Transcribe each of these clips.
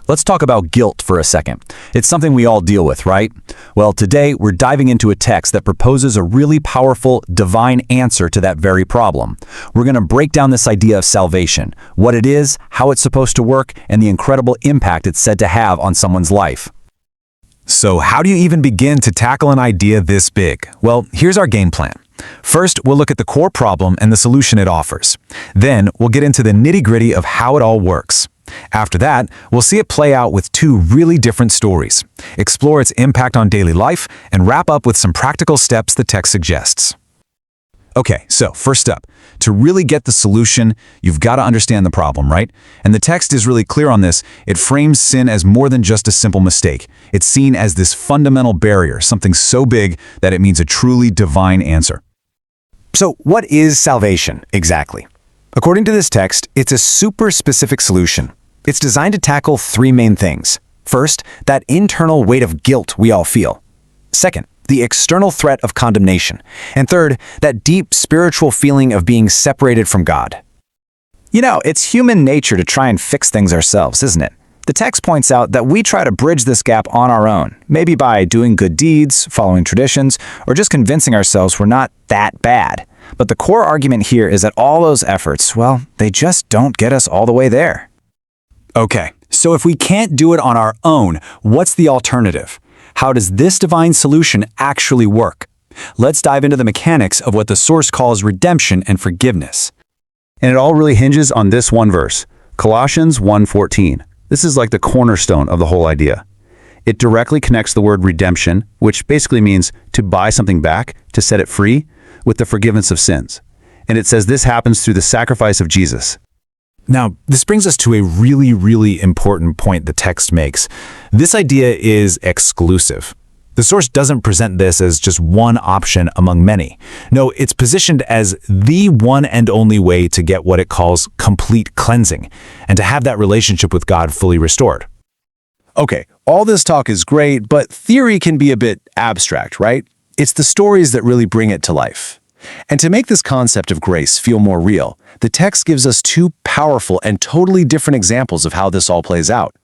Let's talk about guilt for a second. It's something we all deal with, right? Well, today we're diving into a text that proposes a really powerful, divine answer to that very problem. We're going to break down this idea of salvation, what it is, how it's supposed to work, and the incredible impact it's said to have on someone's life. So how do you even begin to tackle an idea this big? Well, here's our game plan. First, we'll look at the core problem and the solution it offers. Then, we'll get into the nitty-gritty of how it all works. After that, we'll see it play out with two really different stories, explore its impact on daily life, and wrap up with some practical steps the text suggests. Okay, so first up, to really get the solution, you've got to understand the problem, right? And the text is really clear on this. It frames sin as more than just a simple mistake. It's seen as this fundamental barrier, something so big that it means a truly divine answer. So what is salvation exactly? According to this text, it's a super specific solution. It's designed to tackle three main things. First, that internal weight of guilt we all feel. Second, the external threat of condemnation. And third, that deep spiritual feeling of being separated from God. You know, it's human nature to try and fix things ourselves, isn't it? The text points out that we try to bridge this gap on our own, maybe by doing good deeds, following traditions, or just convincing ourselves we're not that bad. But the core argument here is that all those efforts, well, they just don't get us all the way there. Okay, so if we can't do it on our own, what's the alternative? How does this divine solution actually work? Let's dive into the mechanics of what the source calls redemption and forgiveness. And it all really hinges on this one verse, Colossians 1:14. This is like the cornerstone of the whole idea. It directly connects the word redemption, which basically means to buy something back, to set it free, with the forgiveness of sins. And it says this happens through the sacrifice of Jesus. Now, this brings us to a really important point the text makes. This idea is exclusive. The source doesn't present this as just one option among many. No, it's positioned as the one and only way to get what it calls complete cleansing, and to have that relationship with God fully restored. Okay, all this talk is great, but theory can be a bit abstract, right? It's the stories that really bring it to life. And to make this concept of grace feel more real, the text gives us two powerful and totally different examples of how this all plays out.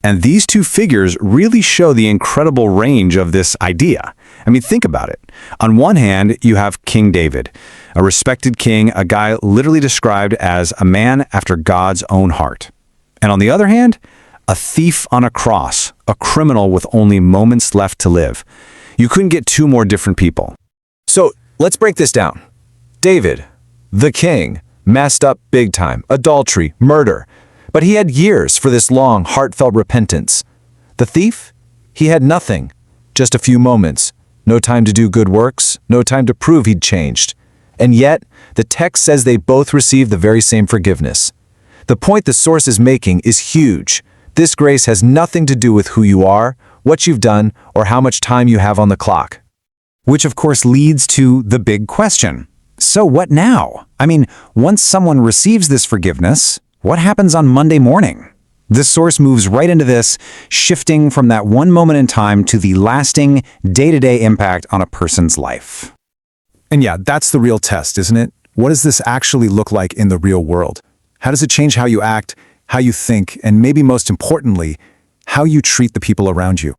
And these two figures really show the incredible range of this idea. I mean, think about it. On one hand, you have King David, a respected king, a guy literally described as a man after God's own heart. And on the other hand, a thief on a cross, a criminal with only moments left to live. You couldn't get two more different people. So let's break this down. David, the king, messed up big time, adultery, murder. But he had years for this long, heartfelt repentance. The thief? He had nothing, just a few moments. No time to do good works, no time to prove he'd changed. And yet, the text says they both received the very same forgiveness. The point the source is making is huge. This grace has nothing to do with who you are, what you've done, or how much time you have on the clock. Which of course leads to the big question. So what now? I mean, once someone receives this forgiveness, what happens on Monday morning? This source moves right into this, shifting from that one moment in time to the lasting, day-to-day impact on a person's life. And yeah, that's the real test, isn't it? What does this actually look like in the real world? How does it change how you act, how you think, and maybe most importantly, how you treat the people around you?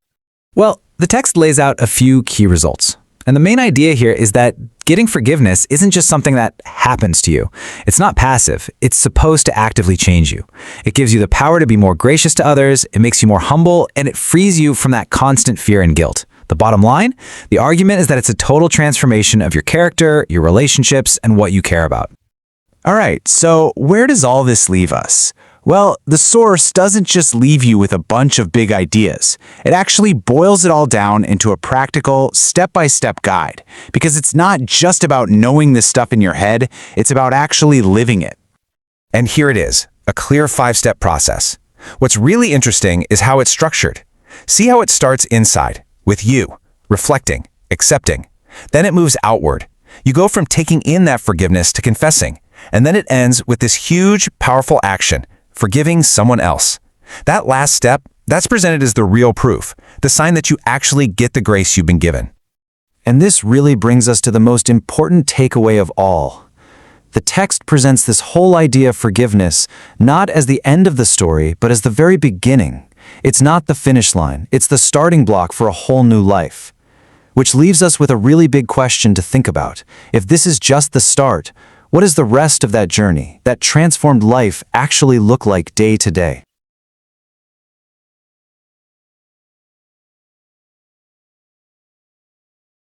Well, the text lays out a few key results. And the main idea here is that getting forgiveness isn't just something that happens to you. It's not passive. It's supposed to actively change you. It gives you the power to be more gracious to others, it makes you more humble, and it frees you from that constant fear and guilt. The bottom line, the argument is that it's a total transformation of your character, your relationships, and what you care about. All right, so where does all this leave us? Well, the source doesn't just leave you with a bunch of big ideas. It actually boils it all down into a practical, step-by-step guide. Because it's not just about knowing this stuff in your head, it's about actually living it. And here it is, a clear 5-step process. What's really interesting is how it's structured. See how it starts inside, with you, reflecting, accepting. Then it moves outward. You go from taking in that forgiveness to confessing. And then it ends with this huge, powerful action, forgiving someone else. That last step, that's presented as the real proof, the sign that you actually get the grace you've been given. And this really brings us to the most important takeaway of all. The text presents this whole idea of forgiveness not as the end of the story, but as the very beginning. It's not the finish line, it's the starting block for a whole new life. Which leaves us with a really big question to think about. If this is just the start, what does the rest of that journey, that transformed life, actually look like day to day?